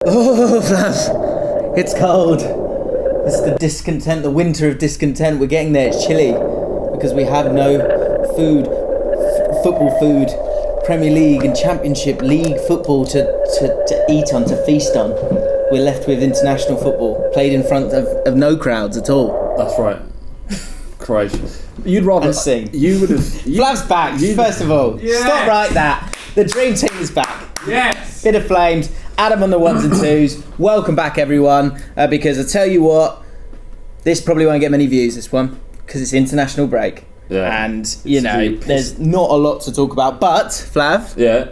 Oh, Flav, it's cold. It's the discontent, the winter of discontent. We're getting there. It's chilly because we have no food, football food, Premier League and Championship League football to eat on, to feast on. We're left with international football played in front of no crowds at all. That's right. Christ. You'd rather sing. You would have. Flav's back. First of all, yes. Stop right that. The dream team is back. Yes. Bit of flames. Adam on the ones and twos. Welcome back, everyone. Because I tell you what, this probably won't get many views. This one because it's international break. Yeah. And there's not a lot to talk about. But Flav, yeah,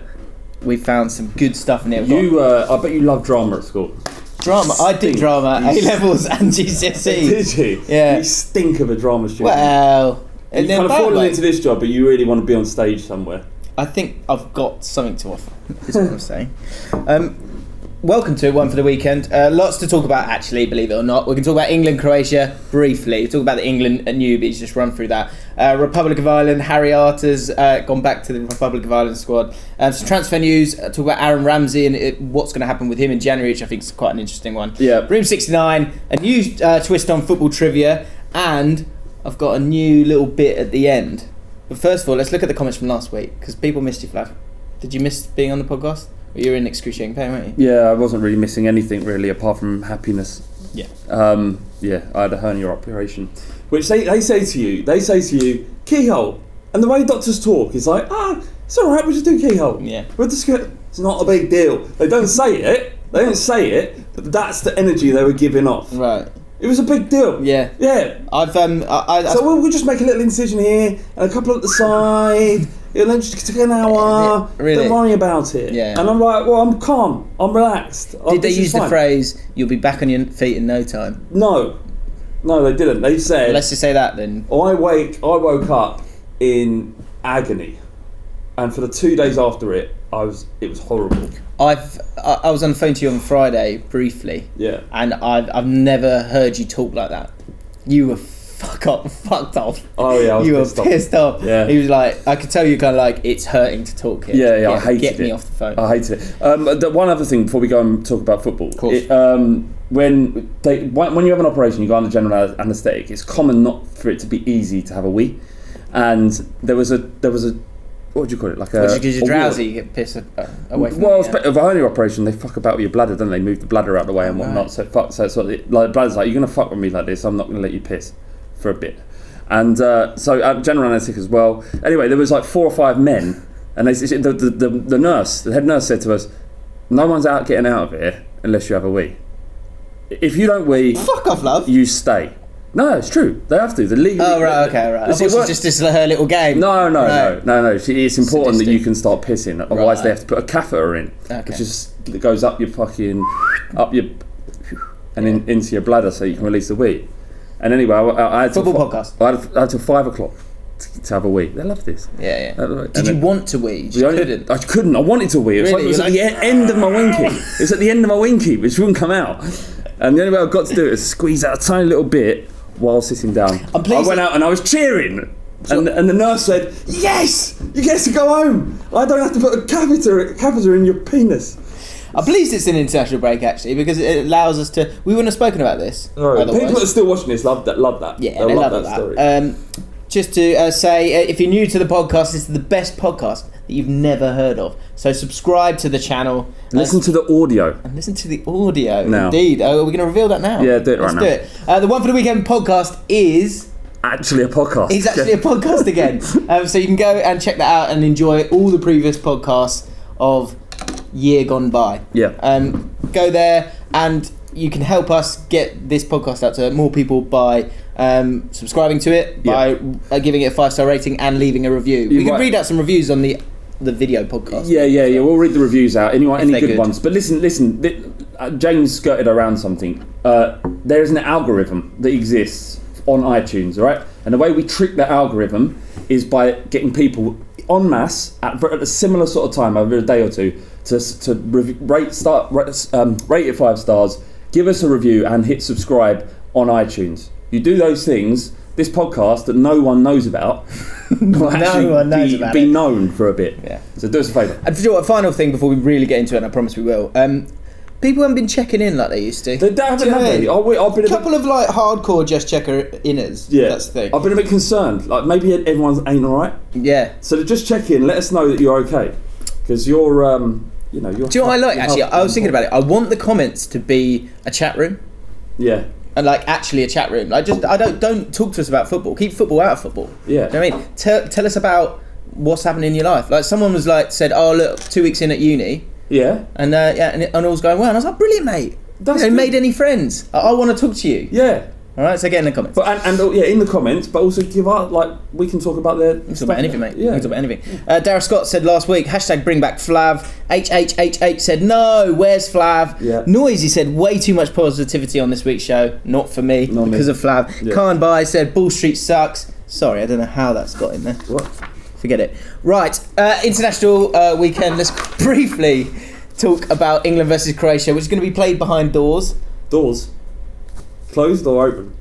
we found some good stuff in here. I bet you love drama at school. Drama. I did drama. A levels and GCSE. Did you? Yeah. You stink of a drama student. Well, you kind of fallen into this job, but you really want to be on stage somewhere. I think I've got something to offer, is what I'm saying. Welcome to One for the Weekend. Lots to talk about, actually, believe it or not. We can talk about England, Croatia, briefly. Talk about the England newbies, just run through that. Republic of Ireland, Harry Arter's gone back to the Republic of Ireland squad. Some transfer news, talk about Aaron Ramsey and what's going to happen with him in January, which I think is quite an interesting one. Yeah. Room 69, a new twist on football trivia, and I've got a new little bit at the end. But first of all, let's look at the comments from last week, because people missed you, Flav. Did you miss being on the podcast? You were in excruciating pain, weren't you? Yeah, I wasn't really missing anything, really, apart from happiness. Yeah. I had a hernia operation. Which they say to you, keyhole. And the way doctors talk is like, it's alright, we'll just do keyhole. Yeah. It's not a big deal. They don't say it, but that's the energy they were giving off. Right. It was a big deal. Yeah. Yeah. So we'll just make a little incision here and a couple at the side. It'll just take an hour. Really? Don't worry about it. Yeah. And I'm like, well, I'm calm. I'm relaxed. Did they use the phrase, you'll be back on your feet in no time? No, they didn't. They said... Let's just say that then. I woke up in agony. And for the 2 days after it was horrible. I was on the phone to you on Friday briefly. Yeah. And I've never heard you talk like that. You were fucked off. Oh yeah, you were pissed off. Yeah. He was like, I could tell you kind of like, it's hurting to talk here. Yeah, I hated it. Get me off the phone. I hated it. One other thing before we go and talk about football. Of course. When you have an operation, you go under general anaesthetic. It's common not for it to be easy to have a wee, and there was a what would you call it? Like because you're drowsy, you get pissed away from with a hernia operation, they fuck about with your bladder, don't they? Move the bladder out of the way and whatnot. Right. So like bladder's like, you're gonna fuck with me like this. I'm not gonna let you piss for a bit. And so general anaesthetic as well. Anyway, there was like 4 or 5 men, and the nurse, the head nurse, said to us, "No one's getting out of here unless you have a wee. If you don't wee, fuck off, love. You stay." No, it's true. They have to. The league. Oh right, okay, right. I thought it was just her little game. No. It's important that you can start pissing. Otherwise, they have to put a catheter in, which just goes up your and into your bladder, so you can release the wee. And anyway, I had football podcast. I had till 5 o'clock to have a wee. They love this. Yeah. Did you want to wee? You couldn't. I couldn't. I wanted to wee. It was at the end of my winky. It was at the end of my winky, which wouldn't come out. And the only way I got to do it was squeeze out a tiny little bit while sitting down. I went out and I was cheering. And the nurse said, "Yes, you get to go home. I don't have to put a catheter in your penis." I'm pleased it's an international break, actually, because it allows us to... We wouldn't have spoken about this. Right. People that are still watching this love that. Yeah, they love that story. Just to say, if you're new to the podcast, this is the best podcast that you've never heard of. So subscribe to the channel. Listen to the audio. And listen to the audio. Now. Indeed. Are we going to reveal that now? Yeah, do it right now. Let's do it. The One for the Weekend podcast is... actually a podcast. It's actually a podcast again. So you can go and check that out and enjoy all the previous podcasts of year gone by. Yeah. Go there and you can help us get this podcast out to more people by subscribing to it, by giving it a 5-star rating and leaving a review. We can read out some reviews on the video podcast. Yeah. We'll read the reviews out. Any good ones. But listen. James skirted around something. There is an algorithm that exists on iTunes, right? And the way we trick the algorithm is by getting people en masse at a similar sort of time over a day or two to rate it 5 stars, give us a review and hit subscribe on iTunes. You do those things, this podcast that no one knows about will actually be known for a bit. Yeah. So do us a favour. And for sure, a final thing before we really get into it, and I promise we will. people haven't been checking in like they used to. They haven't, have they? I've been a couple of like hardcore just checker inners. Yeah, that's the thing. I've been a bit concerned. Like maybe everyone's ain't all right. Yeah. So just check in. Let us know that you're okay, because you're you know you're. Do you know what I like? Actually, I was thinking about it. I want the comments to be a chat room. Yeah. And like actually a chat room. Like don't talk to us about football. Keep football out of football. Yeah. Do you know what I mean? Tell us about what's happening in your life. Like someone was like said, oh look, 2 weeks in at uni. Yeah. And and all's going well. And I was like, brilliant, mate. That's you know, made any friends? I want to talk to you. Yeah. All right, so get in the comments. But and yeah, in the comments, but also give out, like, we can talk about We can talk about anything, mate. Yeah. We can talk about anything. Darragh Scott said last week, hashtag bring back Flav. HHHH said, no, where's Flav? Yeah. Noisy said, way too much positivity on this week's show. Not for me, because of Flav. Yeah. Khan Bai said, Bull Street sucks. Sorry, I don't know how that's got in there. What? Forget it. Right, international weekend. Let's briefly talk about England versus Croatia, which is going to be played behind doors. Doors? Closed or open?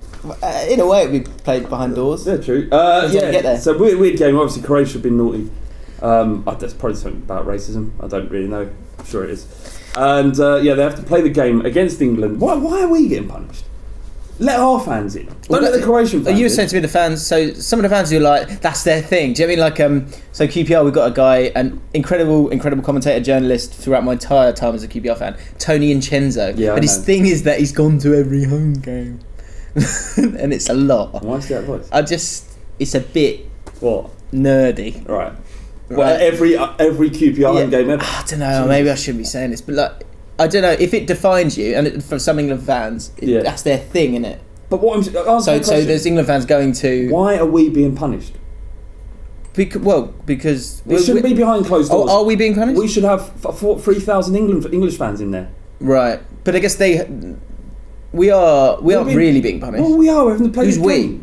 In a way, it'll be played behind doors. Yeah, true. Yeah. Get there. So weird game. Obviously, Croatia have been naughty. That's probably something about racism. I don't really know. I'm sure it is. And they have to play the game against England. Why are we getting punished? Let our fans in. Don't let the Croatian fans in. You were saying to me the fans, so some of the fans who are like, that's their thing. Do you know what I mean? Like, so QPR, we've got a guy, an incredible commentator, journalist throughout my entire time as a QPR fan, Tony Incenzo. Yeah, but his thing is that he's gone to every home game. And it's a lot. Why is that voice? It's a bit what nerdy. Right. Well, every QPR home game ever. I don't know. Maybe I shouldn't be saying this, but like, I don't know if it defines you. And for some England fans, that's their thing, isn't it? But what I'm so there's England fans going to. Why are we being punished? Because it shouldn't be behind closed doors. Are we being punished? We should have 3,000 English fans in there. Right, but I guess we aren't really being punished. Well, we are. We haven't played. Who's we?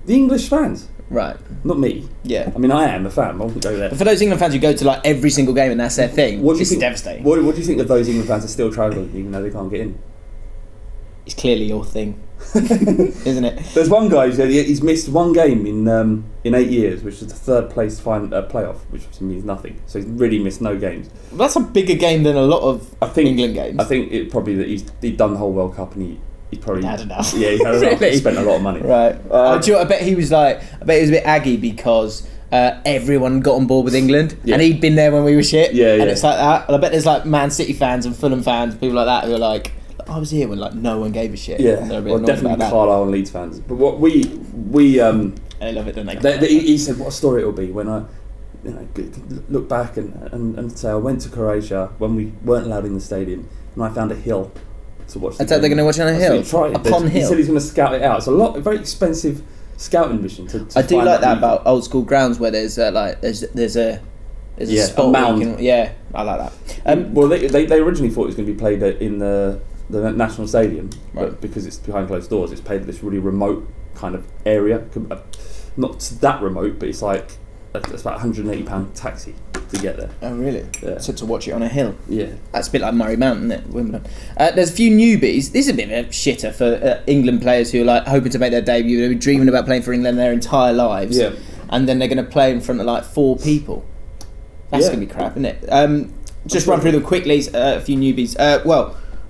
The English fans. Right. Not me. Yeah. I mean, I am a fan. I wouldn't go there. But for those England fans who go to like every single game and that's their thing, it's devastating. What do you think of those England fans that are still travelling even though they can't get in? It's clearly your thing, isn't it? There's one guy who said he's missed one game in 8 years, which is the third place playoff, which means nothing. So he's really missed no games. Well, that's a bigger game than a lot of England games. I think it probably that he'd done the whole World Cup and he probably had enough. Yeah, he had enough. He spent a lot of money. Right. I bet he was a bit aggy because everyone got on board with England and he'd been there when we were shit. Yeah, and it's like that. And I bet there's like Man City fans and Fulham fans, people like that who are like, I was here when like no one gave a shit. Yeah, well, definitely Carlisle and Leeds fans. But what we they love it, don't they? He said what a story it'll be when I look back and say I went to Croatia when we weren't allowed in the stadium and I found a hill to watch. I thought they're going to watch on a hill. Upon hill. He said he's going to scout it out. It's a very expensive scouting mission to I do like that about old school grounds where there's there's a spot. A mound. I like that. Well, they originally thought it was going to be played in the National Stadium, but because it's behind closed doors, it's played at this really remote kind of area. Not that remote, but it's like it's about £180 taxi to get there. Oh, really? Yeah. So to watch it on a hill. Yeah. That's a bit like Murray Mountain, isn't it? Wimbledon. There's a few newbies. This is a bit of a shitter for England players who are like hoping to make their debut. They've been dreaming about playing for England their entire lives. Yeah. And then they're going to play in front of like 4 people. That's going to be crap, isn't it? Just run through them quickly. A few newbies.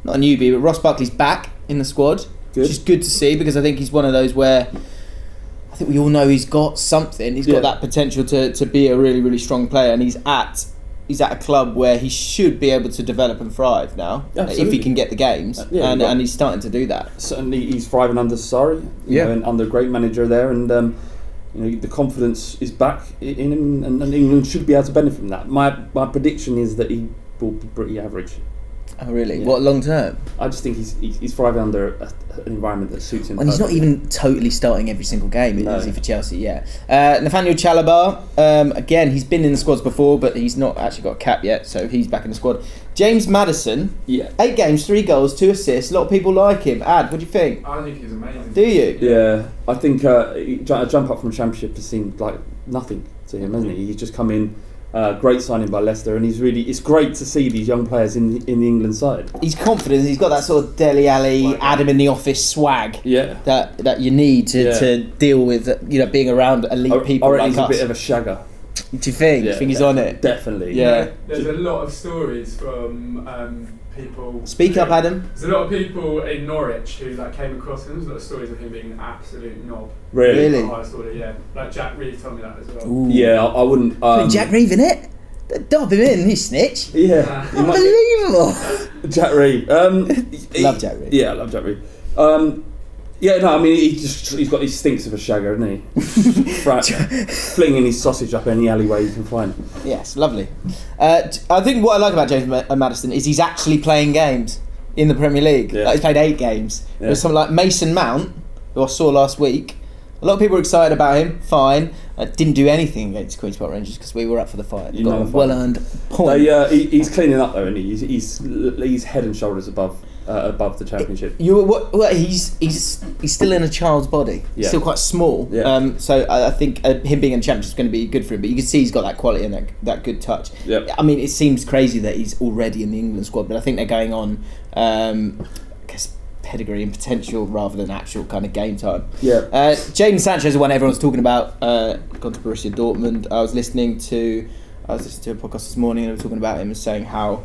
Not a newbie, but Ross Barkley's back in the squad. Good. Which is good to see because I think he's one of those where I think we all know he's got something. He's got that potential to be a really, really strong player, and he's at a club where he should be able to develop and thrive now. Absolutely. If he can get the games, and he's starting to do that. Certainly, he's thriving under Sarri, and under a great manager there, and the confidence is back in him, and England should be able to benefit from that. My prediction is that he will be pretty average. Oh, really? Yeah. What, long term? I just think he's thriving under an environment that suits him. And he's not even totally starting every single game, is he, for Chelsea? Yeah. Nathaniel Chalobah, again, he's been in the squads before, but he's not actually got a cap yet, so he's back in the squad. James Maddison, 8 games, 3 goals, 2 assists. A lot of people like him. Ad, what do you think? I think he's amazing. Do you? Yeah, I think a jump up from the Championship has seemed like nothing to him, hasn't he? He's just come in. Great signing by Leicester, and it's great to see these young players in the England side. He's confident. He's got that sort of Dele Alli, Adam in the office swag. Yeah. That you need to deal with, being around elite people like us. He's a bit of a shagger. Do you think? Yeah, think he's on it? Definitely. Yeah. There's a lot of stories from people. Speak up, Adam. There's a lot of people in Norwich who like came across him. There's a lot of stories of him being an absolute knob. Really? Yeah. Like Jack Reed told me that as well. Ooh. Yeah, I wouldn't. Jack Reed in it? Dob him in, you snitch. Yeah. Unbelievable. Jack Reed. Love Jack Reed. Yeah, I love Jack Reed. Yeah, no, I mean, he's got these stinks of a shagger, hasn't he? Flinging his sausage up any alleyway you can find. Yes, lovely. I think what I like about James Maddison is he's actually playing games in the Premier League. Yeah. Like, he's played 8 games. Yeah. There's someone like Mason Mount, who I saw last week. A lot of people were excited about him. Fine. Didn't do anything against Queen's Park Rangers because we were up for the fight. Got a well-earned point. He's cleaning up though, and he's head and shoulders above the championship. He's still in a child's body. He's still quite small. Yeah. So I think him being in the championship is going to be good for him. But you can see he's got that quality and that good touch. Yep. I mean, it seems crazy that he's already in the England squad, but I think they're going on, I guess, pedigree and potential rather than actual kind of game time. Yeah. Jadon Sancho is the one everyone's talking about. Gone to Borussia Dortmund. I was listening to a podcast this morning and they were talking about him and saying how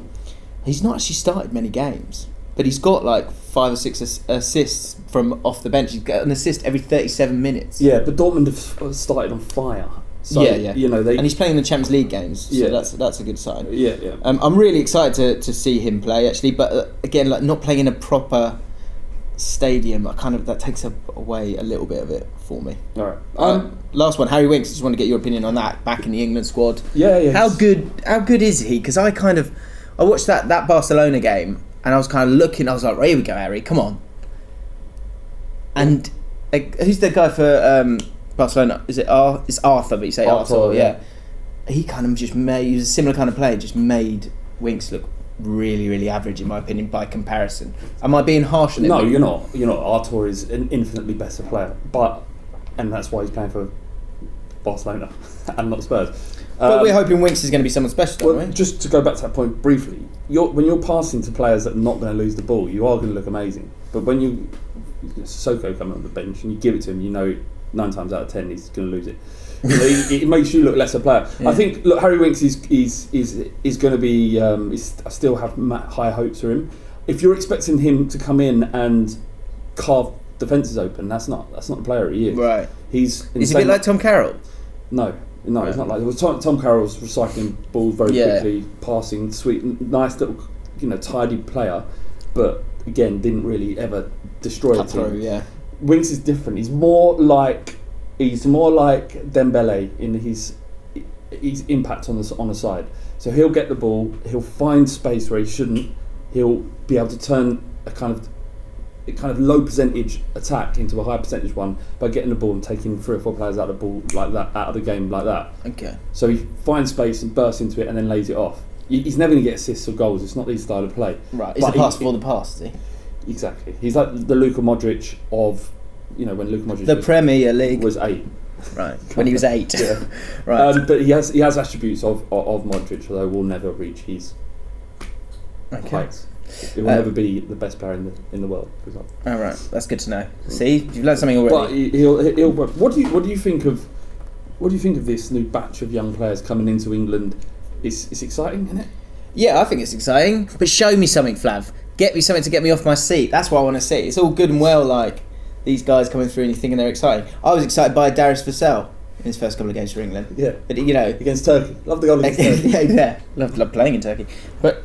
he's not actually started many games, but he's got like 5 or 6 assists from off the bench. He's got an assist every 37 minutes. Yeah, but Dortmund have started on fire. So, yeah. You know, and he's playing in the Champions League games, so yeah. that's a good sign. Yeah. I'm really excited to see him play actually, but again, like not playing in a proper stadium, that takes away a little bit of it for me. All right. Last one, Harry Winks. Just want to get your opinion on that. Back in the England squad. Yeah. How good is he? Because I watched that Barcelona game and I was kind of looking. I was like, right, here we go, Harry. Come on. And who's the guy for Barcelona? Is it it's Arthur? But you say Arthur. Yeah. He kind of just made. He was a similar kind of player. Just made Winks look really, really average in my opinion by comparison. Am I being harsh on him? No, you're not. Artur is an infinitely better player, and that's why he's playing for Barcelona and not Spurs. But we're hoping Winks is going to be someone special, aren't we? Just to go back to that point briefly, when you're passing to players that are not going to lose the ball, you are going to look amazing. But when Sissoko coming on the bench and you give it to him, 9 times out of 10 he's going to lose it. It makes you look less a player. Yeah. I think Harry Winks is going to be. I still have high hopes for him. If you're expecting him to come in and carve defences open, that's not the player he is. Right. Is he a bit like Tom Carroll? No, right. It's not like Tom Carroll's recycling balls very quickly, passing, sweet, nice little, tidy player, but again didn't really ever destroy the team. Yeah. Winks is different. He's more like Dembele in his impact on the side. So he'll get the ball, he'll find space where he shouldn't. He'll be able to turn a kind of low percentage attack into a high percentage one by getting the ball and taking 3 or 4 players out of the ball like that, out of the game like that. Okay. So he finds space and bursts into it and then lays it off. He's never going to get assists or goals. It's not his style of play. Right. It's a pass for the pass, is he? Exactly. He's like the Luka Modric of, when Luka Modric Premier League was 8. Right. When he was 8. Yeah. Right. But he has attributes of Modric, although will never reach his heights. He will never be the best player in the world, for example. All right, that's good to know. See, you've learned something already. But he'll. What do you think of this new batch of young players coming into England? It's exciting, isn't it? Yeah, I think it's exciting. But show me something, Flav. Get me something to get me off my seat. That's what I want to see. It's all good and well, like these guys coming through and you're thinking they're exciting. I was excited by Darius Vassell in his first couple of games for England. Yeah, but against Turkey, love the goal against Turkey. Yeah, love playing in Turkey. But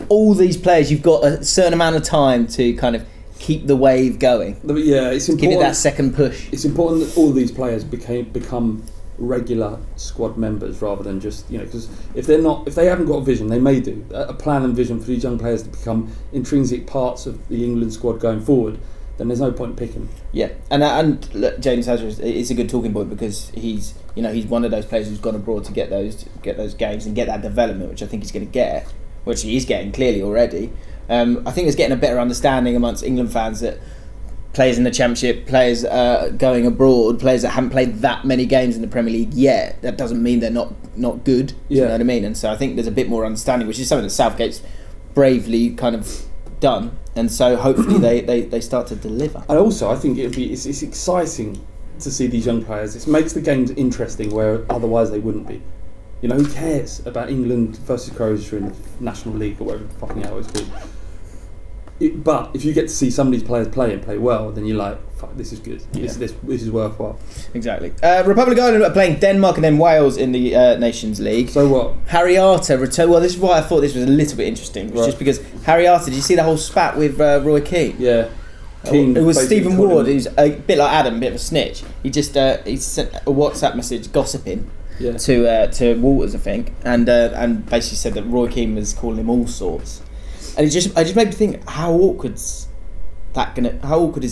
all these players, you've got a certain amount of time to kind of keep the wave going. Yeah, it's important. Give it that second push. It's important that all these players become regular squad members rather than just because if they haven't got a vision, they may do a plan and vision for these young players to become intrinsic parts of the England squad going forward. Then there's no point in picking. Yeah, and look, Jadon Sancho is a good talking point because he's one of those players who's gone abroad to get those games and get that development, which I think he's going to get. Which he is getting clearly already. I think there's getting a better understanding amongst England fans that players in the Championship, players going abroad, players that haven't played that many games in the Premier League yet, that doesn't mean they're not good. Yeah. You know what I mean? And so I think there's a bit more understanding, which is something that Southgate's bravely kind of done. And so hopefully they start to deliver. And also I think it's exciting to see these young players. It makes the games interesting where otherwise they wouldn't be. You know, who cares about England versus Croatia in the National League or whatever the fucking hell it's called? But if you get to see some of these players play and play well, then you're like, fuck, this is good. Yeah. This is worthwhile. Exactly. Republic of Ireland are playing Denmark and then Wales in the Nations League. So what? Harry Arter returned. Well, this is why I thought this was a little bit interesting. It was just because Harry Arter, did you see the whole spat with Roy Keane? Yeah. It was Stephen Ward, who's a bit like Adam, a bit of a snitch. He just he sent a WhatsApp message gossiping to Walters, I think, and basically said that Roy Keane was calling him all sorts. And it just made me think, how awkward is it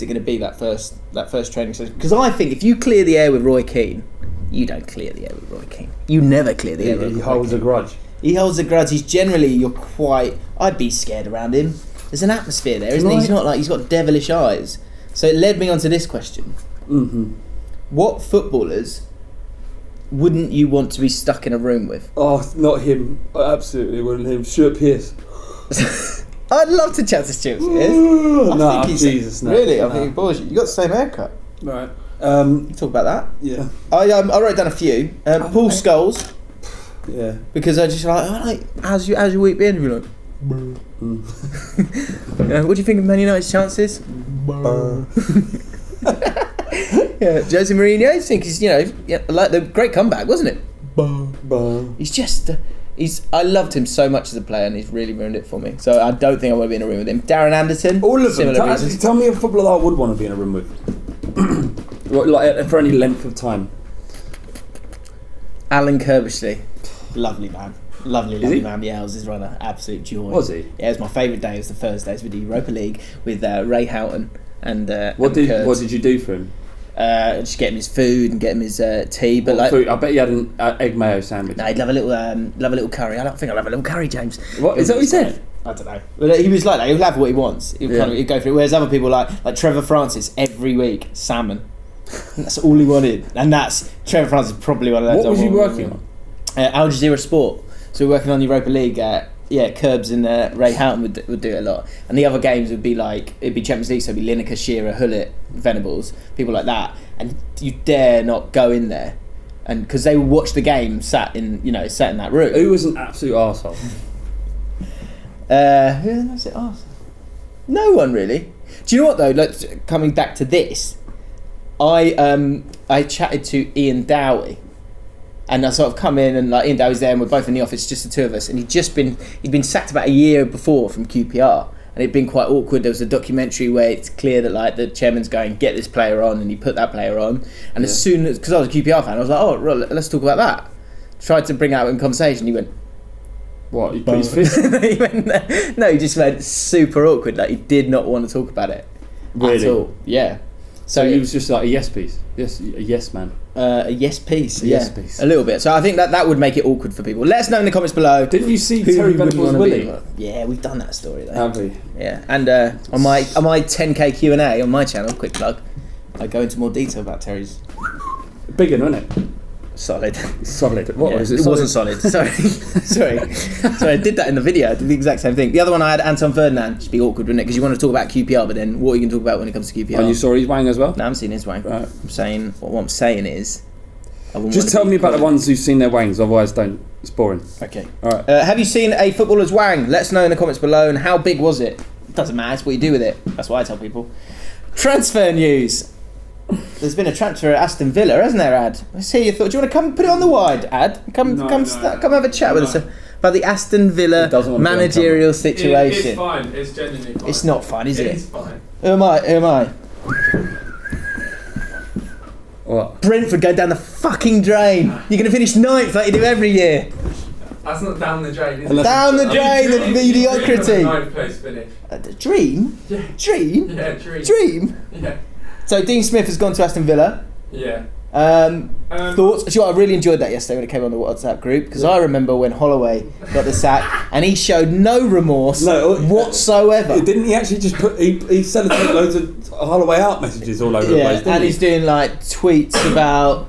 going to be that first training session? Because I think if you clear the air with Roy Keane, you don't clear the air with Roy Keane. You never clear the air with Roy Keane. He holds a grudge. He holds a grudge. He's generally, I'd be scared around him. There's an atmosphere there, isn't he? He's not like, he's got devilish eyes. So it led me on to this question. Mm-hmm. What footballers wouldn't you want to be stuck in a room with? Oh, not him. I absolutely wouldn't him. Stuart Pearce. I'd love to chat to Stuart Pearce. No, Jesus, no. Really? I think he bores you. You got the same haircut. Right. Talk about that. Yeah. I wrote down a few. Paul Scholes. Yeah. Because I just how's your week been? And you're like, what do you think of Man United's chances? Yeah, Jose Mourinho. I think he's like the great comeback, wasn't it? He's just. I loved him so much as a player, and he's really ruined it for me. So I don't think I want to be in a room with him. Darren Anderton. All of them. Reasons. Tell me a footballer I would want to be in a room with. Like for any length of time. Alan Kirbishley. Lovely man. Lovely man. Yeah, I was his runner. Absolute joy. Was he? Yeah, it was my favourite day. It was the Thursdays with the Europa League with Ray Houghton and What did you do for him? Just get him his food and get him his tea. But food? I bet he had an egg mayo sandwich. No, he'd love a little curry. I don't think I'll have a little curry, James. What is that? What he said? I don't know. But he was like that. He'll have what he wants. He'd go for it. Whereas other people like Trevor Francis every week salmon. That's all he wanted. And that's Trevor Francis probably one of those. What was you working on? Al Jazeera Sport. So we're working on the Europa League. Curbs and Ray Houghton would do it a lot, and the other games would be like it'd be Champions League, so it'd be Lineker, Shearer, Hullet, Venables, people like that, and you dare not go in there, and because they would watch the game sat in that room. Who was an absolute arsehole? Who was it? Arsehole? No one really. Do you know what though? Like, coming back to this, I chatted to Ian Dowie. And I sort of come in and like Ian Dowie's there and we're both in the office, just the two of us, and he'd been sacked about a year before from QPR, and it'd been quite awkward. There was a documentary where it's clear that like the chairman's going, get this player on, and he put that player on, and as soon as, because I was a QPR fan, I was like, oh right, let's talk about that. Tried to bring out in conversation, he went, what, he put his fist? He went, no, he just went super awkward, like he did not want to talk about it really? At all. Yeah. So he was just like a yes piece. Yes, a yes man. A yes piece. Yes piece. A little bit. So I think that would make it awkward for people. Let us know in the comments below. Didn't you see Terry Venables' Willie? Yeah, we've done that story though. Have we? Yeah. And on my 10k Q&A on my channel, quick plug, I go into more detail about Terry's. Big one, wasn't it? Solid. What was it? It wasn't solid. Sorry, I did that in the video. I did the exact same thing. The other one I had Anton Ferdinand. Should be awkward, wouldn't it? Because you want to talk about QPR, but then what are you going to talk about when it comes to QPR? And you saw his wang as well? No, I haven't seen his wang. Right. What I'm saying is, just tell me about the ones who've seen their wangs. Otherwise, don't. It's boring. Okay. All right. Have you seen a footballer's wang? Let us know in the comments below. And how big was it? It doesn't matter. It's what you do with it. That's what I tell people. Transfer news. There's been a transfer at Aston Villa, hasn't there, Ad? Let's hear your thoughts. Do you want to come put it on the wide, Ad? Come have a chat with us about the Aston Villa managerial situation. It's fine. It's genuinely fine. It's not fine, is it? It's fine. Who am I? What? Brentford go down the fucking drain. You're going to finish 9th like you do every year. That's not down the drain, is it? Down the drain, the mediocrity. 9th place finish. Dream? Yeah. Dream? Yeah, dream. Dream? Yeah. So Dean Smith has gone to Aston Villa. Yeah. Thoughts? Actually, I really enjoyed that yesterday when it came on the WhatsApp group, because I remember when Holloway got the sack and he showed no remorse whatsoever. Didn't he actually just put? He celebrated loads of Holloway out messages all over the place. Didn't and he's doing like tweets about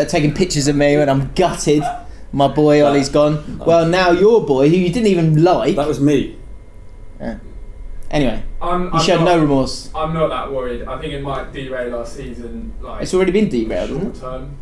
taking pictures of me when I'm gutted. My boy Ollie's gone. Well, now your boy, who you didn't even like. That was me. Yeah. Anyway, he showed no remorse. I'm not that worried. I think it might derail our season. It's already been derailed, isn't it? Term.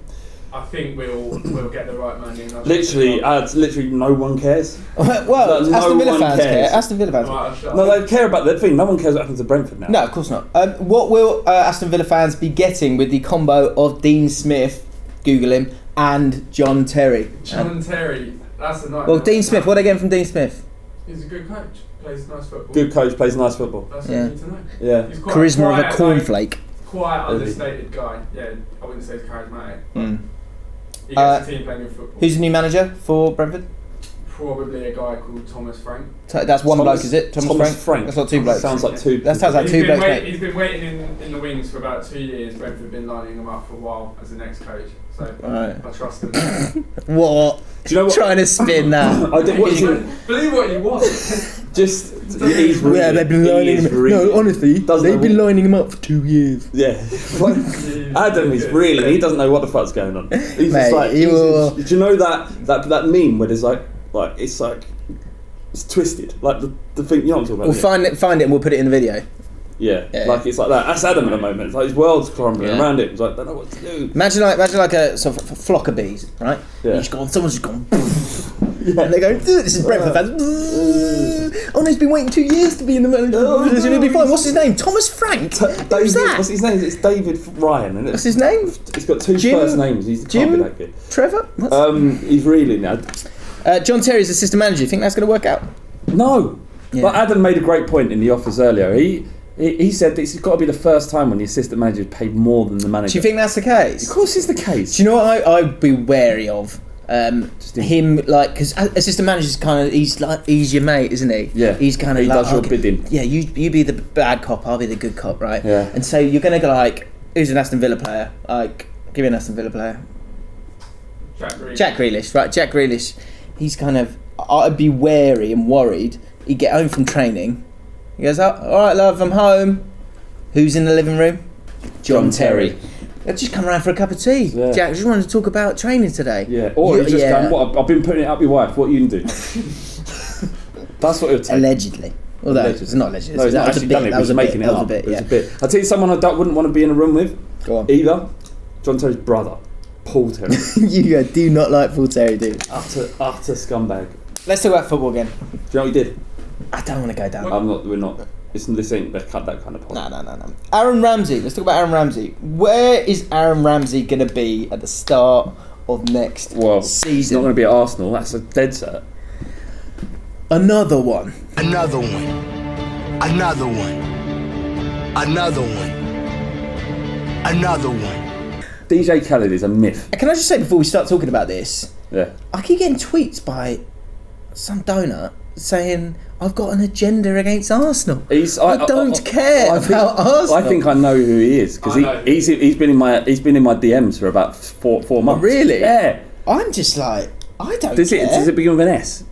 I think we'll get the right man in. Literally, no one cares. Well, no Aston Villa one fans cares. care. Aston Villa fans. Right, No, they care about the thing. No one cares what happens to Brentford now. No, of course not. What will Aston Villa fans be getting with the combo of Dean Smith, Google him, and John Terry? John Terry, that's a nightmare. Well, Dean Smith, what are they getting from Dean Smith? He's a good coach. Plays nice football. Good coach, plays nice football. That's what you need to know. Yeah. He's Charisma of a cornflake. Quite understated guy. Yeah, I wouldn't say he's charismatic. He gets the team playing good football. Who's the new manager for Brentford? Probably a guy called Thomas Frank. That's one bloke, is it? Thomas Frank. That's not two blokes. Sounds like two. That sounds like two blokes, mate. He's been waiting in the wings for about 2 years. Brentford have been lining him up for a while as the next coach. So I trust him. What? Do you know what? Trying to spin that. Believe what you want. Just he's really, they've been lining him up. No, honestly, they've been lining him up for 2 years. Yeah. Adam is really, he doesn't know what the fuck's going on. He's Mate, just like, do you know that meme where there's like it's twisted, like the thing, you know what I'm talking about? We'll find it and we'll put it in the video. Yeah, like it's like that. That's Adam at the moment. It's like his world's crumbling around him. It's like, don't know what to do. Imagine like a sort of flock of bees, right? Yeah. Someone's just gone. And they go, this is Brentford fans. Oh no, he's been waiting 2 years to be in the manager. He'll be fine. What's his name? Thomas Frank. Who's that? What's his name? It's David Ryan, isn't it? What's his name? He's got two first names. He can't be that good. Trevor? He's really now. John Terry's assistant manager. You think that's going to work out? No. Yeah. But Adam made a great point in the office earlier. He said this has got to be the first time when the assistant manager is paid more than the manager. Do you think that's the case? Of course it's the case. Do you know what I'd be wary of? Him, like, because assistant manager's kind of, he's your mate, isn't he? Yeah. He's kind of he does your bidding. Yeah, you be the bad cop, I'll be the good cop, right? Yeah. And so you're going to go like, who's an Aston Villa player? Like, give me an Aston Villa player. Jack Grealish, right? Jack Grealish. He's kind of, I'd be wary and worried. He'd get home from training. He goes, all right, love, I'm home. Who's in the living room? John Terry. They'll just come around for a cup of tea. Yeah. Jack, just wanted to talk about training today. Yeah, or he's just going, what, I've been putting it up your wife, what are you going to do? That's what it would take. Allegedly. Although, it's not allegedly. No, he's not actually done it, he's making it up. It was a bit. I'll tell you someone I wouldn't want to be in a room with. Go on. Either. John Terry's brother, Paul Terry. You do not like Paul Terry, do you? Utter scumbag. Let's talk about football again. Do you know what he did? I don't want to go down. We're not. This ain't that kind of point. No. Aaron Ramsey. Let's talk about Aaron Ramsey. Where is Aaron Ramsey going to be at the start of next season? He's not going to be at Arsenal. That's a dead set. Another one. Another one. Another one. Another one. Another one. DJ Khaled is a myth. Can I just say before we start talking about this? Yeah. I keep getting tweets by some donut saying I've got an agenda against Arsenal. I don't care about Arsenal. I think I know who he is because he's been in my DMs for about four months. Oh, really? Yeah. I'm just like, I don't care. Does it begin with an S?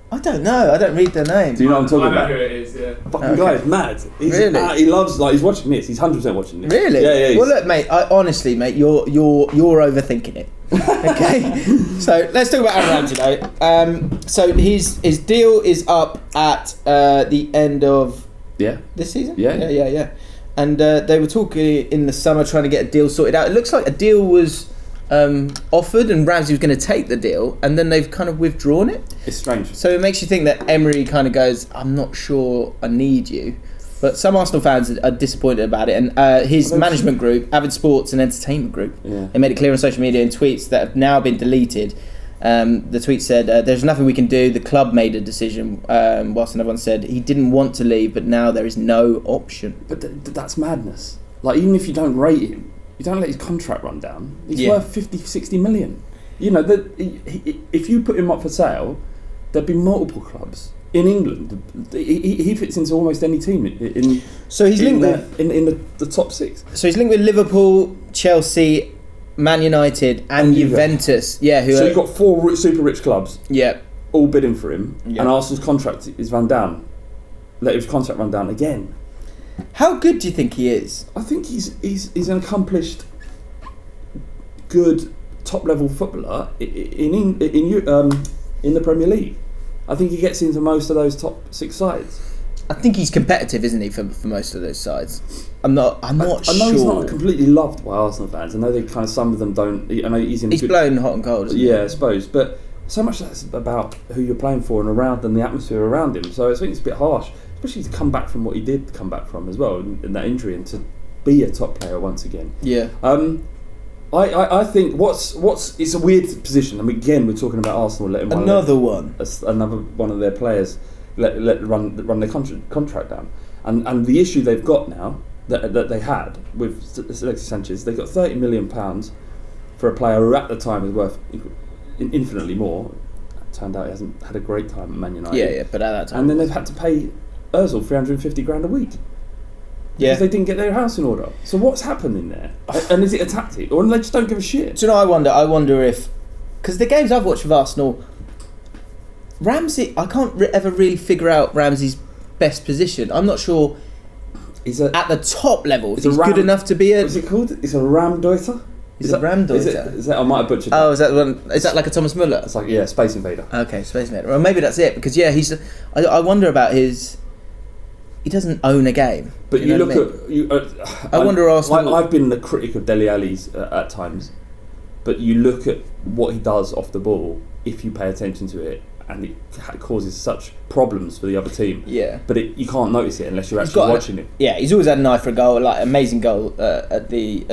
I don't know. I don't read their name. Do you know what I'm talking about? I know who it is. Yeah. Fucking guy is mad. Really? He loves he's watching this. He's 100% watching this. Really? Yeah. Well, look, mate. Honestly, mate, you're overthinking it. Okay. So let's talk about Aaron Ramsey though. So his deal is up at the end of this season. Yeah. And they were talking in the summer trying to get a deal sorted out. It looks like a deal was offered and Ramsey was going to take the deal, and then they've kind of withdrawn it. It's strange. So it makes you think that Emery kind of goes, I'm not sure I need you. But some Arsenal fans are disappointed about it, and his management group, Avid Sports and Entertainment Group, they made it clear on social media in tweets that have now been deleted. The tweet said, there's nothing we can do, the club made a decision, whilst another one said, he didn't want to leave, but now there is no option. But that's madness. Like, even if you don't rate him, you don't let his contract run down. He's worth 50, 60 million. You know, if you put him up for sale, there'd be multiple clubs in England. He fits into almost any team. So he's linked with in the top six. So he's linked with Liverpool, Chelsea, Man United, and Juventus. Yeah, so you've got four super rich clubs. Yeah, all bidding for him, and Arsenal's contract is run down. Let his contract run down again. How good do you think he is? I think he's an accomplished, good top level footballer in the Premier League. I think he gets into most of those top six sides. I think he's competitive, isn't he, for most of those sides? I'm not sure. I know he's not completely loved by Arsenal fans. I know they kind of, some of them don't. I know he's blown hot and cold. Isn't he? I suppose, but so much that's about who you're playing for and around, and the atmosphere around him. So I think it's a bit harsh, especially to come back from what he did come back from as well, in that injury, and to be a top player once again. Yeah. I think it's a weird position. I mean, again, we're talking about Arsenal letting another one of their players run their contract down, and the issue they've got now that they had with Alexis Sanchez, they got £30 million for a player who at the time was worth infinitely more. It turned out he hasn't had a great time at Man United. Yeah, but at that time, and then they've had to pay Ozil £350,000 a week. Yeah, because they didn't get their house in order. So what's happening there? And is it a tactic, or they just don't give a shit? Do you know? I wonder if, because the games I've watched with Arsenal, Ramsay, I can't ever really figure out Ramsay's best position. I'm not sure. At the top level, he's good enough to be a. What's it called? It's a Ramdeuter. Is it Ramdeuter? Is that I might have butchered that. Oh, is that one? Is that like a Thomas Muller? It's like Space Invader. Okay, Space Invader. Well, maybe that's it, because he's. I wonder about his. He doesn't own a game. But you look at. I wonder Arsenal. I've been the critic of Dele Alli's at times, but you look at what he does off the ball. If you pay attention to it, and it causes such problems for the other team. Yeah. But you can't notice it unless you're actually watching it. Yeah, he's always had an eye for a goal, like amazing goal at the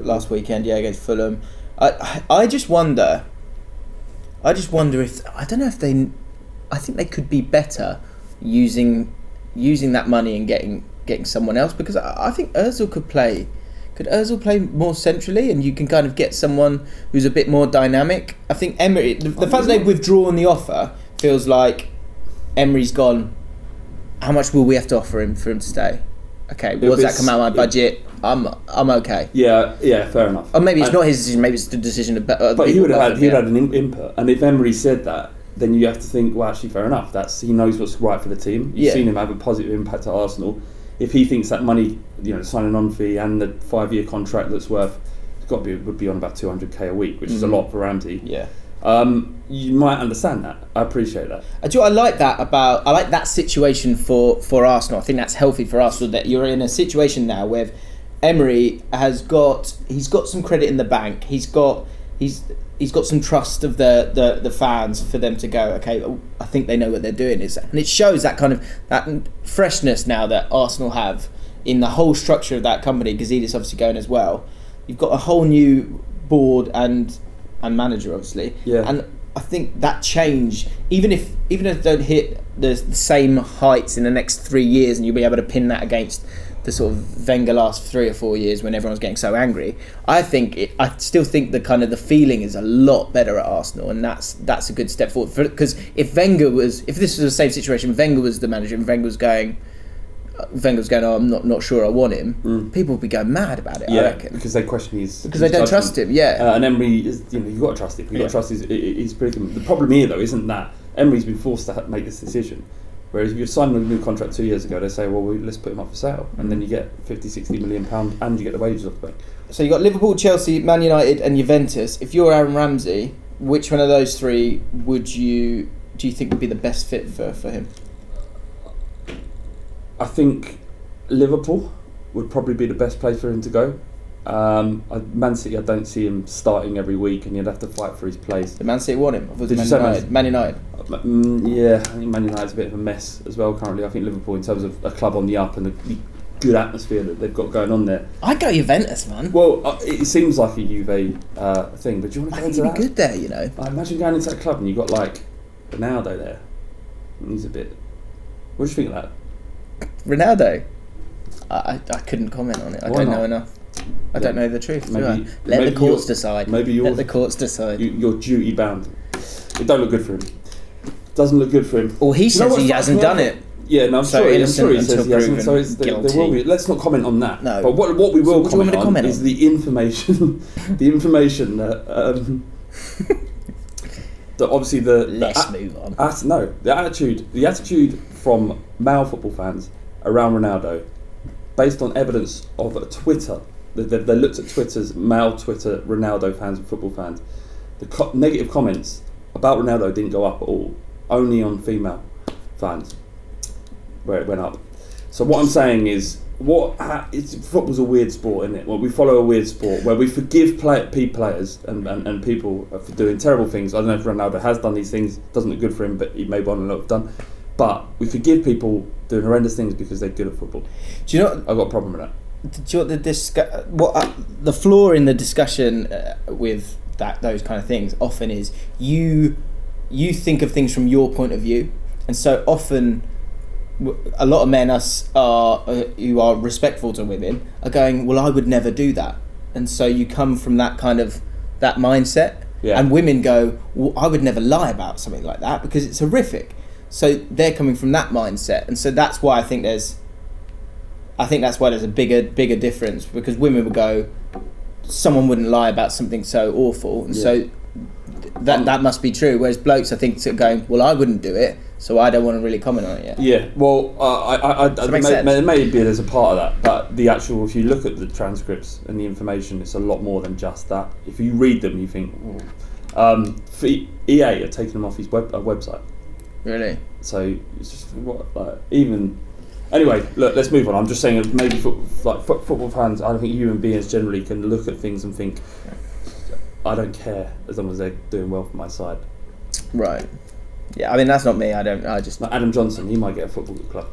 last weekend. Yeah, against Fulham. I just wonder. If I don't know if they. I think they could be better using that money and getting someone else, because I think Ozil could play. Could Ozil play more centrally, and you can kind of get someone who's a bit more dynamic? I think Emery, the fact that they've withdrawn the offer feels like Emery's gone, how much will we have to offer him for him to stay? Okay, well, does that come out of my budget? I'm okay. Yeah, fair enough. Or maybe it's not his decision, maybe it's the decision of but he would have had an input, and if Emery said that, then you have to think, well, actually, fair enough. He knows what's right for the team. You've seen him have a positive impact at Arsenal. If he thinks that money, signing on fee and the 5-year contract that's worth, would be on about 200k a week, which is a lot for Ramsay. Yeah. You might understand that. I appreciate that. I like that situation for Arsenal. I think that's healthy for Arsenal, that you're in a situation now where Emery he's got some credit in the bank. He's got some trust of the fans for them to go, okay, I think they know what they're doing. And it shows that kind of that freshness now that Arsenal have in the whole structure of that company. Gazidis obviously going as well. You've got a whole new board and manager, obviously. Yeah. And I think that change, even if they don't hit the same heights in the next 3 years, and you'll be able to pin that against the sort of Wenger last 3 or 4 years when everyone's getting so angry, I still think the feeling is a lot better at Arsenal, and that's a good step forward. Because if this was the same situation, Wenger was the manager and Wenger was going, oh, I'm not sure I want him. People would be going mad about it. Yeah, I reckon, because they question because they don't trust him. Yeah, and Emery is, you've got to trust him. You've got to trust his predicament. The problem here, though, isn't that Emery's been forced to make this decision. Whereas if you signed a new contract 2 years ago, they say, well, let's put him up for sale, and then you get £50-60 million, and you get the wages off the bank. So you got Liverpool, Chelsea, Man United, and Juventus. If you're Aaron Ramsey, which one of those three do you think would be the best fit for him? I think Liverpool would probably be the best place for him to go. Man City, I don't see him starting every week, and he'd have to fight for his place. Did Man City want him? Or was Did it you say Man United? Yeah, I think Man United's a bit of a mess as well currently. I think Liverpool, in terms of a club on the up and the good atmosphere that they've got going on there. I'd go Juventus, man. Well, it seems like a Juve thing, but do you want to go into that? I think he'd be good there, I imagine going into that club and you've got like Ronaldo there. He's a bit. What do you think of that? Ronaldo? I couldn't comment on it. I don't know enough. I don't know the truth. Let the courts decide. Let the courts decide. You're duty bound. It don't look good for him. Doesn't look good for him. Well, he says he hasn't done it. Yeah, no, I'm sure he says he hasn't. So there will be. Let's not comment on that. No. But what we will comment on is the information. The information that that obviously Let's move on. The attitude from male football fans around Ronaldo, based on evidence of Twitter. They looked at male Twitter Ronaldo fans and football fans. The negative comments about Ronaldo didn't go up at all. Only on female fans. where it went up. So what I'm saying is, football's a weird sport, isn't it? Well, we follow a weird sport where we forgive players and people for doing terrible things. I don't know if Ronaldo has done these things. Doesn't look good for him, but he may want to have done. But we forgive people doing horrendous things because they're good at football. Do you know? I've got a problem with that. Do you know the flaw in the discussion with those kind of things often is you think of things from your point of view, and so often a lot of men who are respectful to women are going, well, I would never do that, and so you come from that kind of that mindset, and women go, well, I would never lie about something like that because it's horrific. So they're coming from that mindset, and so that's why I think there's a bigger difference, because women will go, someone wouldn't lie about something so awful, and so that must be true. Whereas blokes, I think, are going, well, I wouldn't do it, so I don't want to really comment on it yet. Yeah, well, there's a part of that, but the actual, if you look at the transcripts and the information, it's a lot more than just that. If you read them, you think, EA are taking them off his website. Really? So it's just Anyway, look, let's move on. I'm just saying, maybe football fans, I don't think human beings generally can look at things and think, I don't care as long as they're doing well for my side. Right. Yeah, I mean, that's not me. Like Adam Johnson, he might get a football club.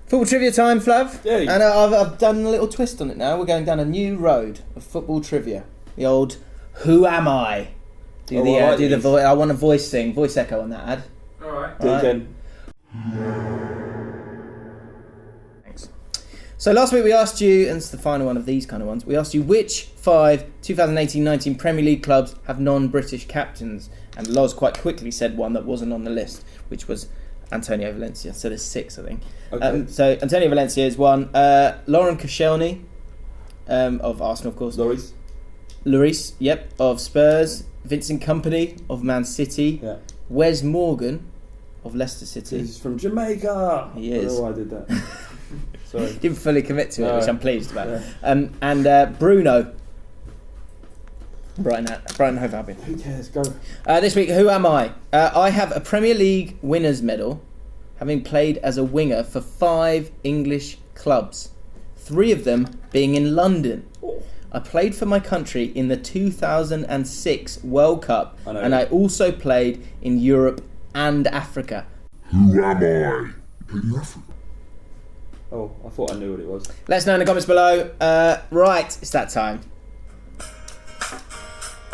Football trivia time, Flav. Yeah. And I've done a little twist on it now. We're going down a new road of football trivia. The old, who am I? I want a voice echo on that ad. All right. Do it again. Thanks. So last week we asked you, and it's the final one of these kind of ones, we asked you which 5 2018-19 Premier League clubs have non-British captains, and Loz quite quickly said one that wasn't on the list, which was Antonio Valencia. So there's 6, I think. Okay. So Antonio Valencia is one. Lauren Koscielny, of Arsenal, of course. Lloris, yep, of Spurs. Vincent Kompany of Man City. Yeah. Wes Morgan of Leicester City. He's from Jamaica. He is. I don't know why I did that. Sorry. Didn't fully commit to it, which I'm pleased about. Yeah. And Bruno. Brighton Hove Albion. Who cares? Go. This week, who am I? I have a Premier League winners' medal, having played as a winger for 5 English clubs, 3 of them being in London. Oh. I played for my country in the 2006 World Cup, and I also played in Europe and Africa. Who am I? You played in Africa. Oh, I thought I knew what it was. Let us know in the comments below. Right, it's that time.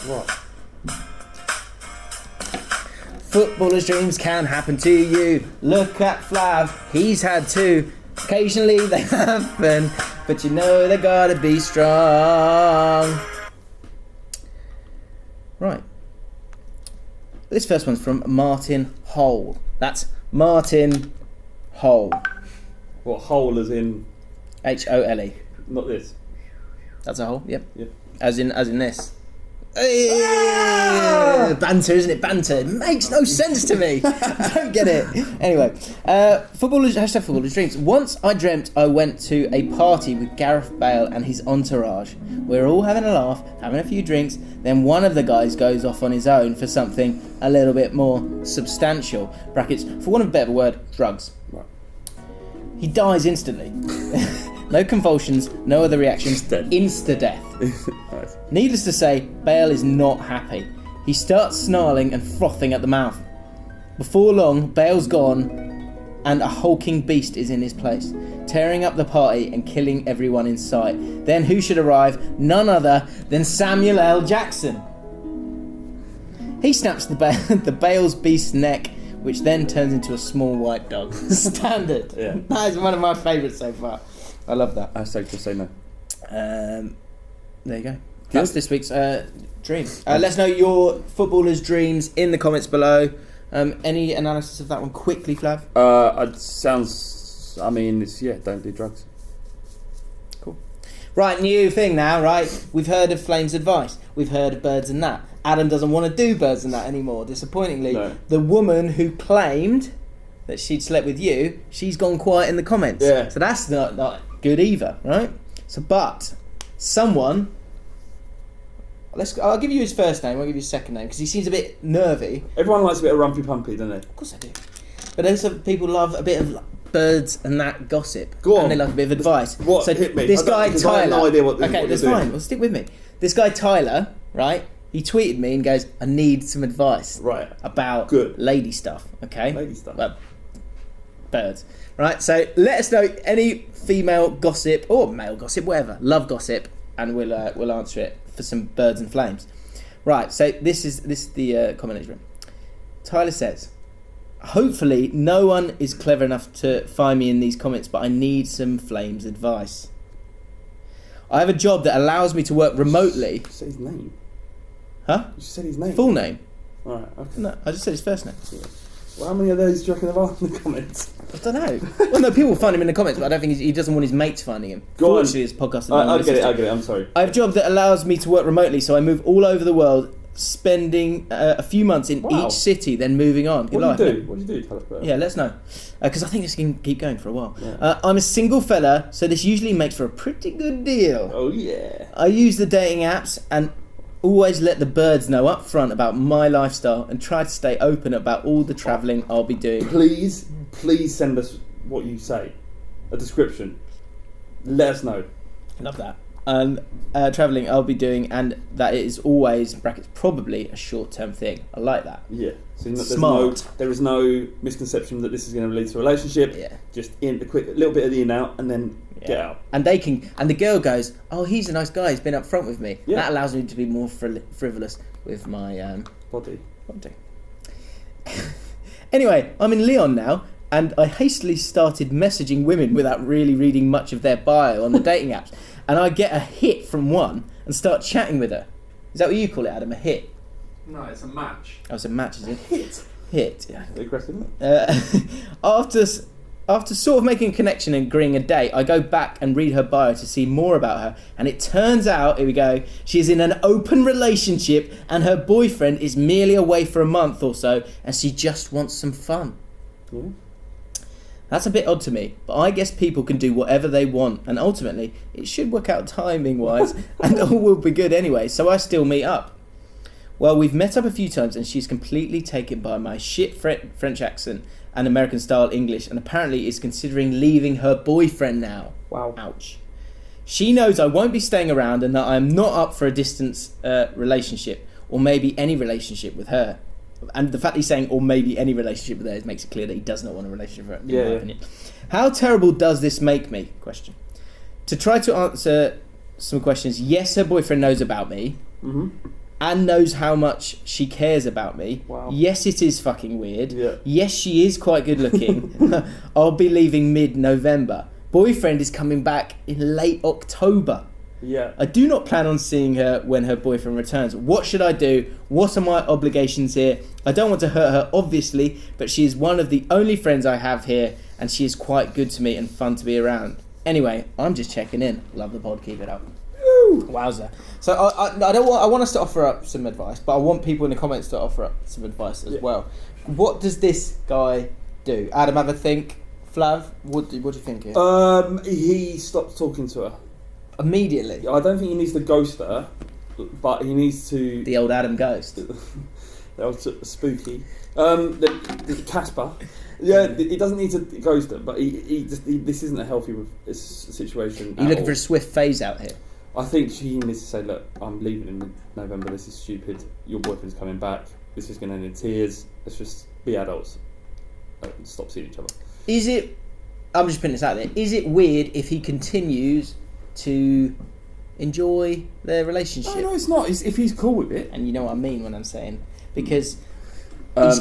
What? Footballers' dreams can happen to you. Look at Flav, he's had 2. Occasionally they happen, but you know they gotta be strong. Right. This first one's from Martin Hole. That's Martin Hole. What, hole as in? Hole. Not this. That's a hole, yep. Yeah. As in this. Banter, isn't it? Banter. It makes no sense to me. I don't get it. Anyway, footballers' dreams. Once I dreamt I went to a party with Gareth Bale and his entourage. We're all having a laugh, having a few drinks. Then one of the guys goes off on his own for something a little bit more substantial. Brackets, for want of a better word, drugs. Right. He dies instantly. No convulsions, no other reactions. Insta-death. Nice. Needless to say, Bale is not happy. He starts snarling and frothing at the mouth. Before long, Bale's gone and a hulking beast is in his place, tearing up the party and killing everyone in sight. Then who should arrive? None other than Samuel L. Jackson. He snaps the Bale's beast's neck, which then turns into a small white dog. Standard. Yeah. That is one of my favourites so far. I love that. Hashtag just say no. There you go. That's this week's dream. Let us know your footballers' dreams in the comments below. Any analysis of that one quickly, Flav? It sounds. I mean, don't do drugs. Cool. Right, new thing now. Right, we've heard of Flame's advice. We've heard of Birds and That. Adam doesn't want to do Birds and That anymore. Disappointingly, no. The woman who claimed that she'd slept with you, she's gone quiet in the comments. Yeah. So that's not good either, right? So, but someone. I'll give you his first name. I'll give you his second name because he seems a bit nervy. Everyone likes a bit of rumpy pumpy, don't they? Of course I do. But then some people love a bit of birds and that gossip. Go on. And they like a bit of advice. What? So Hit me. this guy Tyler. I have no idea what okay, that's fine. Well, stick with me. This guy Tyler, right? He tweeted me and goes, "I need some advice, right, about lady stuff." Okay, lady stuff. Well, birds, right? So let us know any female gossip or male gossip, whatever, love gossip, and we'll answer it for some birds and flames. Right. So this is the comment he's written. Tyler says, "Hopefully no one is clever enough to find me in these comments, but I need some flames advice. I have a job that allows me to work remotely." Did you say his name? Huh? You said his name? Full name. Alright, okay. No, I just said his first name. Yeah. Well, how many of those do you reckon there are in the comments? I don't know. Well, no, people find him in the comments, but I don't think he doesn't want his mates finding him. Go Fortunately, this podcast... I get it, I'm sorry. I have a job that allows me to work remotely, so I move all over the world, spending a few months in each city, then moving on. What do you do? What do you do, Tyler? Yeah, let's know. Because I think this can keep going for a while. Yeah. I'm a single fella, so this usually makes for a pretty good deal. Oh, yeah. I use the dating apps and always let the birds know up front about my lifestyle and try to stay open about all the travelling I'll be doing. Please send us what you say. A description. Let us know. Love that. Travelling I'll be doing, and that it is always, brackets, probably a short-term thing. I like that. Yeah. So Smart. There is no misconception that this is going to lead to a relationship. Yeah. Just in the quick, little bit of the in out, and then get out. And the girl goes, "Oh, he's a nice guy. He's been up front with me." Yeah. That allows me to be more frivolous with my body. Anyway, I'm in Lyon now, and I hastily started messaging women without really reading much of their bio on the dating apps. And I get a hit from one and start chatting with her. Is that what you call it, Adam? A hit? No, it's a match. Oh, it's a match, is it? Hit, yeah. Aggressive. After sort of making a connection and agreeing a date, I go back and read her bio to see more about her. And it turns out, here we go, she is in an open relationship and her boyfriend is merely away for a month or so and she just wants some fun. Yeah. That's a bit odd to me, but I guess people can do whatever they want, and ultimately, it should work out timing-wise, and all will be good anyway, so I still meet up. Well, we've met up a few times, and she's completely taken by my shit French accent and American-style English, and apparently is considering leaving her boyfriend now. Wow. Ouch. She knows I won't be staying around, and that I'm not up for a distance relationship, or maybe any relationship with her. And the fact he's saying, or maybe any relationship with her, makes it clear that he does not want a relationship with her, in my opinion. How terrible does this make me? Question. To try to answer some questions, yes, her boyfriend knows about me, and knows how much she cares about me. Wow. Yes, it is fucking weird. Yeah. Yes, she is quite good looking. I'll be leaving mid-November. Boyfriend is coming back in late October. Yeah. I do not plan on seeing her when her boyfriend returns. What should I do? What are my obligations here? I don't want to hurt her, obviously, but she is one of the only friends I have here, and she is quite good to me and fun to be around. Anyway, I'm just checking in. Love the pod. Keep it up. Woo! Wowza. So I want us to offer up some advice, but I want people in the comments to offer up some advice as well. What does this guy do? Adam, have a think. Flav, what do you think here? He stopped talking to her. Immediately? I don't think he needs to ghost her, but he needs to... The old Adam ghost. The old spooky. The Casper. Yeah, he doesn't need to ghost her, but this isn't a healthy situation. You're looking for a swift phase out here? I think she needs to say, look, I'm leaving in November, this is stupid, your boyfriend's coming back, this is going to end in tears, let's just be adults and stop seeing each other. Is it, I'm just putting this out there, is it weird if he continues to enjoy their relationship? No, it's not. If he's cool with it. And you know what I mean when I'm saying, because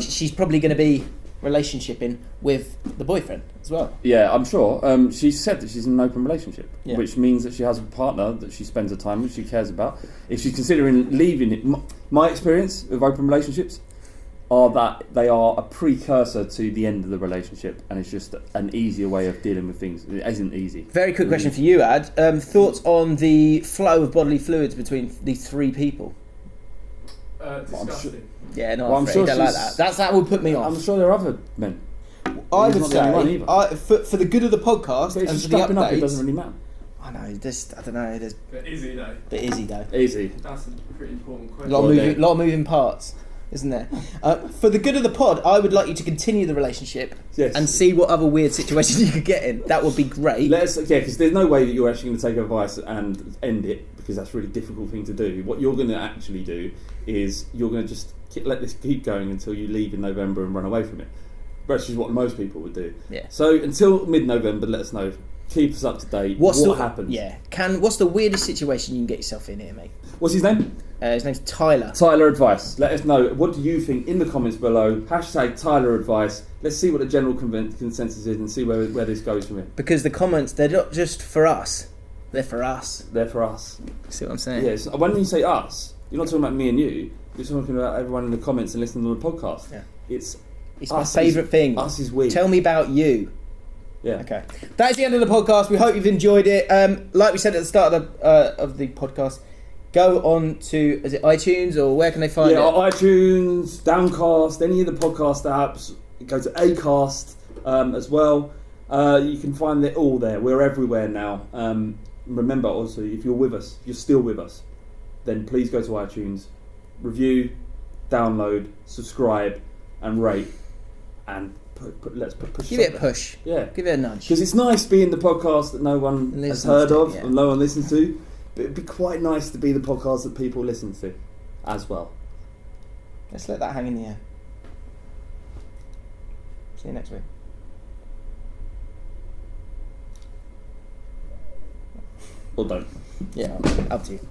she's probably going to be relationshiping with the boyfriend as well. Yeah, I'm sure. She said that she's in an open relationship, which means that she has a partner that she spends her time with, she cares about. If she's considering leaving it, my experience of open relationships are that they are a precursor to the end of the relationship, and it's just an easier way of dealing with things. It isn't easy. Very quick question for you, Ad. Thoughts on the flow of bodily fluids between these three people? Disgusting. Yeah, no, I'm sure don't like that. That would put me off. I'm sure there are other men. I would say, for the good of the podcast and for the updates, up, it doesn't really matter. I know, I don't know. Bit easy though. Bit easy though. Easy. That's a pretty important question. A lot of moving parts. isn't there? For the good of the pod, I would like you to continue the relationship and see what other weird situations you could get in. That would be great. Because there's no way that you're actually going to take advice and end it, because that's a really difficult thing to do. What you're going to actually do is you're going to just let this keep going until you leave in November and run away from it. Which is what most people would do. Yeah. So until mid-November, let us know. Keep us up to date. What happens? Yeah. What's the weirdest situation you can get yourself in here, mate? What's his name? His name's Tyler. Tyler Advice. Let us know. What do you think in the comments below? # Tyler Advice. Let's see what the general consensus is and see where this goes from here. Because the comments, they're not just for us. They're for us. They're for us. See what I'm saying? Yes. When you say us, you're not talking about me and you. You're talking about everyone in the comments and listening to the podcast. Yeah. It's my favourite thing. Us is we. Tell me about you. Yeah. Okay. That's the end of the podcast. We hope you've enjoyed it. Like we said at the start of the podcast, go on to, is it iTunes or where can they find it? Yeah, iTunes, Downcast, any of the podcast apps. Go to Acast as well. You can find it all there. We're everywhere now. Remember also, if you're with us, you're still with us, then please go to iTunes, review, download, subscribe, and rate, and let's push. Give it a push. Yeah, give it a nudge. Because it's nice being the podcast that no one has heard of and no one listens to. But it'd be quite nice to be the podcast that people listen to, as well. Let's let that hang in the air. See you next week. Or don't. Yeah, up to you.